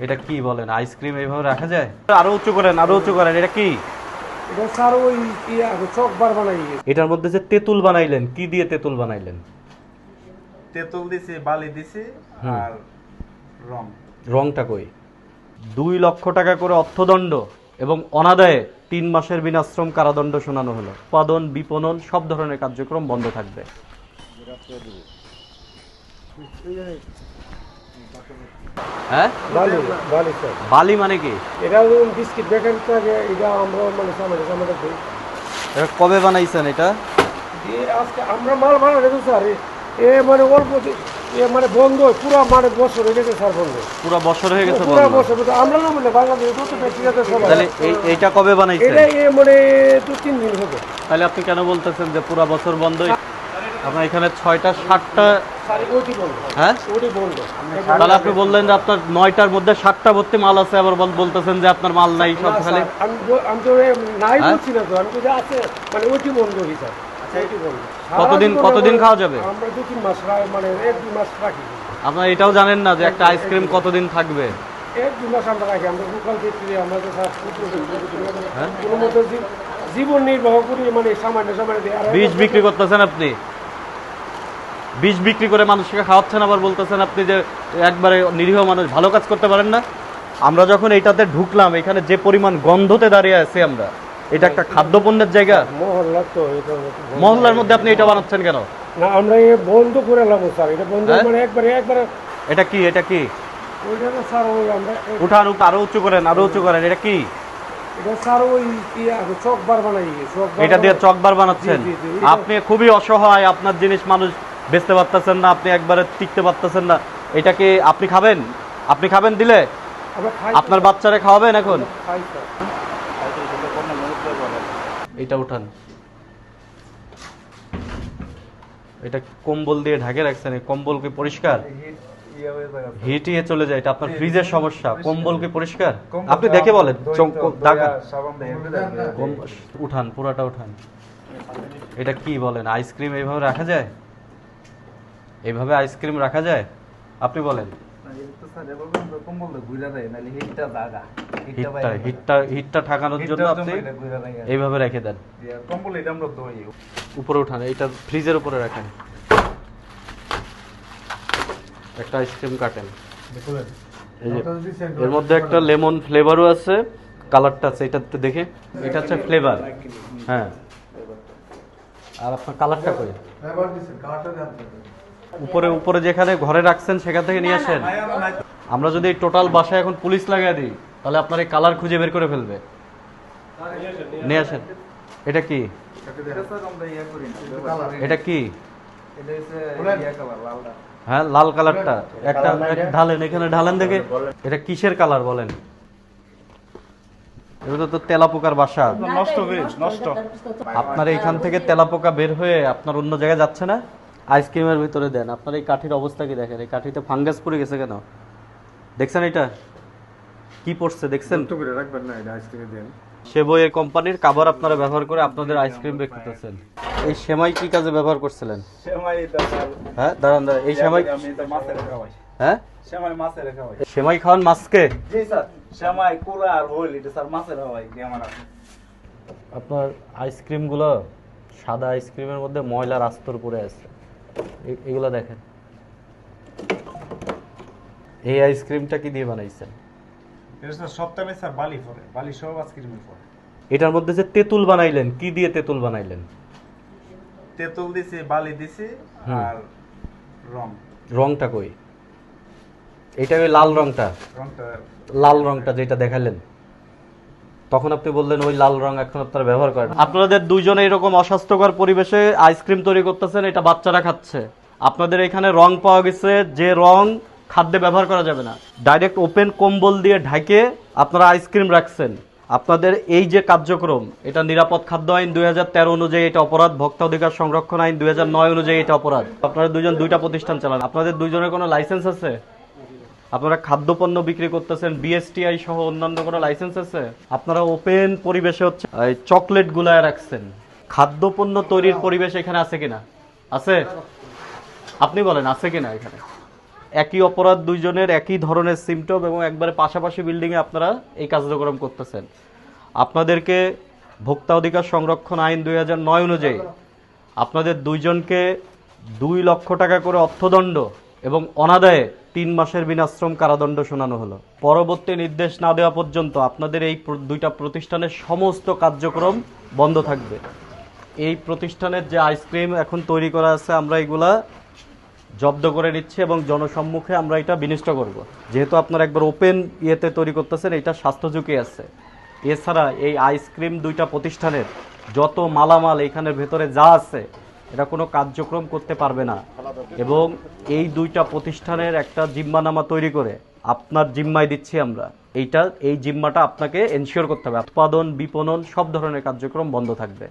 এটা কি বলেন? আইসক্রিম এইভাবে রাখা যায়? আরো উঁচু করেন, আরো উঁচু করেন। এটা কি? এটা স্যার ওই চকবার বানাই। এটার মধ্যে যে তেঁতুল বানাইলেন, কি দিয়ে তেঁতুল বানাইলেন? তেঁতুল দিছি, বালি দিছি আর রং। রংটা কই? 2 লক্ষ টাকা করে অর্থদণ্ড এবং অনাদায়ে 3 মাসের বিনাশ্রম কারাদণ্ড শোনানো হলো। উৎপাদন, বিপণন সব ধরনের কার্যক্রম বন্ধ থাকবে। হ্যাঁ, বালি বালি স্যার। বালি মানে কি? এটা বিস্কিট বেকারি থাকে, এটা আমরা মানে সামনে দিই। এটা কবে বানাইছেন এটা? আজকে আমরা মাল বানাই দেবো স্যার। এ মানে অল্প মানে বন্ধ পুরো মানে বছর হয়ে গেছে স্যার, বন্ধ পুরো বছর হয়ে গেছে পুরো বন্ধ। বছর। আমরা না মানে বাংলাদেশে কত ব্যক্তিগত সবাই। তাহলে এইটা কবে বানাইছেন? এটা মানে 2-3 দিন হবে। তাহলে আপনি কেন বলতেছেন যে পুরো বছর বন্ধ? আপনার এখানে 6টা 7টা, স্যার ওইটি বন্ধ। হ্যাঁ ওইটি বন্ধ। তাহলে আপনি বললেন যে আপনার 9টার মধ্যে 7টা ভর্তি মাল আছে, আবার বলতেছেন যে আপনার মাল নাই সব খালি। আমি তো নাই বলছি না তো, আমি তো আছে মানে ওইটি বন্ধ হই স্যার। ওইটি বন্ধ। কতদিন খাওয়া যাবে? আমরা 2-3 মাস মানে 1-2 মাস রাখি। আপনারা এটাও জানেন না যে একটা আইসক্রিম কতদিন থাকবে? 1-2 মাস আমরা রাখি। আমরা লোকাল ক্ষেত্রে আমাদের স্যার কোনো মতো জীবন নির্বাহ করি, মানে সামান্য দিয়ে। বিষ বিক্রি করতেছেন আপনি, বিষ বিক্রি করে মানুষকে খাওয়াচ্ছেন, আবার বলতেছেন আপনি যে একবারে নিরীহ মানুষ, ভালো কাজ করতে পারেন না। আমরা যখন এইটাতে ঢুকলাম, এখানে যে পরিমাণ গন্ধতে দাঁড়িয়ে আছি আমরা, এটা একটা খাদ্যপণ্যের জায়গা। মহল্লা তো এটা মহল্লার মধ্যে আপনি এটা বানাচ্ছেন কেন? না, আমরা বন্ধ করে এলাম স্যার। এটা বন্ধ মানে একবারে এটা কি? এটা কি? ওইটা না স্যার, ওই আমরা উঠান, আরো উঁচু করেন, আরো উঁচু করেন। এটা কি? এটা স্যার ওই চকবার বানাই। এটা দিয়ে চকবার বানাচ্ছেন? আপনি খুবই অসহায়, আপনার জিনিস মানুষ বেচতে পারতেছেন না, আপনি একবারে টিকতে পারতেছেন না। এটাকে আপনি খাবেন? আপনি খাবেন দিলে? আপনার বাচ্চারে খাওয়াবেন এখন? এটা উঠান। এটা কম্বল দিয়ে ঢাকে রাখছেন, এই কম্বল কি পরিষ্কার? হিটিয়ে চলে যায়, এটা আপনার ফ্রিজের সমস্যা। কম্বল কি পরিষ্কার? আপনি দেখে বলেন। উঠান, পুরাটা উঠান। এটা কি বলেন? আইসক্রিম এইভাবে রাখা যায়? এইভাবে আইসক্রিম রাখা যায়? আপনি বলেন। হিটটা ঠাকানোর জন্য আপনি এইভাবে রেখে দেন। উপরে উঠান, এটা ফ্রিজের উপরে রাখেন। একটা আইসক্রিম কাটেন। এর মধ্যে একটা লেমন ফ্লেভারও আছে, কালারটা আছে এটাতে দেখে। এটা হচ্ছে ফ্লেভার। হ্যাঁ, আর আপনার কালারটা কই? উপরে উপরে যেখানে ঘরে রাখছেন সেখান থেকে নিয়ে আসেন। আমরা যদি টোটাল বাসায় এখন পুলিশ লাগাই দিই, তাহলে আপনার এই কালার খুঁজে বের করে ফেলবে। নিয়ে আসেন। এটা কি? এটা কি? হ্যাঁ, লাল কালারটা একটা ঢালেন, এখানে ঢালেন দেখে। এটা কিসের কালার বলেন? এটা তো তেলাপোকার বাসা। নষ্ট। আপনার এখান থেকে তেলাপোকা বের হয়ে আপনার অন্য জায়গায় যাচ্ছে না? আইসক্রিমের ভিতরে দেন। আপনার এই কাঠির অবস্থা কি দেখেন? এই কাঠিতে ফাঙ্গাস পড়ে গেছে কেন দেখছেন? এটা কি পড়ছে দেখছেন? সেবইয়ের কোম্পানির কাভার আপনারা ব্যবহার করে আপনাদের আইসক্রিম বিক্রি করতেছেন। এই সেমাই কি কাজে ব্যবহার করছিলেন? হ্যাঁ, দাঁড়ান। এই সেমাই হ্যাঁ সেমাই খাওয়ান মাছকে? আপনার আইসক্রিম গুলো সাদা আইসক্রিমের মধ্যে ময়লার আস্তর পড়ে আছে, এগুলো দেখেন। এই আইসক্রিমটা কি দিয়ে বানাইছেন? এটার মধ্যে যে তেঁতুল বানাইলেন, কি দিয়ে তেঁতুল বানাইলেন? তেঁতুল দিছি, বালি দিছি আর রং। রংটা কই? এটা ওই লাল রংটা, লাল রংটা যেটা দেখালেন তখন আপনি বললেন ওই লাল রং এখন আপনারা ব্যবহার করেন। আপনাদের দুইজনে এরকম অস্বাস্থ্যকর পরিবেশে আইসক্রিম তৈরি করতেছেন, এটা বাচ্চারা খাচ্ছে। আপনাদের এখানে রং পাওয়া গেছে যে রং খাদ্যে ব্যবহার করা যাবে না। ডাইরেক্ট ওপেন কম্বল দিয়ে ঢাকে আপনারা আইসক্রিম রাখছেন। আপনাদের এই যে কার্যক্রম, এটা নিরাপদ খাদ্য আইন 2013 অনুযায়ী এটা অপরাধ, ভোক্তা অধিকার সংরক্ষণ আইন 2009 অনুযায়ী এটা অপরাধ। আপনারা দুইজন দুইটা প্রতিষ্ঠান চালান। আপনাদের দুইজনের কোনো লাইসেন্স আছে? আপনারা খাদ্যপণ্য বিক্রি করতেছেন, বিএসটিআই সহ অন্যান্য কোনো লাইসেন্স আছে? আপনারা ওপেন পরিবেশে হচ্ছে চকলেট গুলায় রাখছেন। খাদ্যপণ্য তৈরির পরিবেশ এখানে আছে কিনা? আছে? আপনি বলেন আছে কিনা এখানে? একই অপরাধ, দুইজনের একই ধরনের সিমটম এবং একবারে পাশাপাশি বিল্ডিংয়ে আপনারা এই কার্যক্রম করতেছেন। আপনাদেরকে ভোক্তা অধিকার সংরক্ষণ আইন 2009 অনুযায়ী আপনাদের দুইজনকে 2 লক্ষ টাকা করে অর্থদণ্ড এবং অনাদায়ে 3 মাসের বিনাশ্রম কারাদণ্ড শোনানো হলো। পরবর্তী নির্দেশ না দেওয়া পর্যন্ত আপনাদের এই দুইটা প্রতিষ্ঠানের সমস্ত কার্যক্রম বন্ধ থাকবে। এই প্রতিষ্ঠানের যে আইসক্রিম এখন তৈরি করা আছে আমরা এগুলা জব্দ করে নিচ্ছি এবং জনসম্মুখে আমরা এটা বিনিষ্ট করব। যেহেতু আপনারা একবার ওপেন ইয়েতে তৈরি করতেছেন, এটা স্বাস্থ্য ঝুঁকি আছে। এছাড়া এই আইসক্রিম দুইটা প্রতিষ্ঠানের যত মালামাল এখানের ভেতরে যা আছে এটা কোনো কার্যক্রম করতে পারবে না এবং এই দুইটা প্রতিষ্ঠানের একটা জিম্মানামা তৈরি করে আপনার জিম্মায় দিচ্ছি আমরা। এই জিম্মাটা আপনাকে এনশিওর করতে হবে। উৎপাদন, বিপণন সব ধরনের কার্যক্রম বন্ধ থাকবে।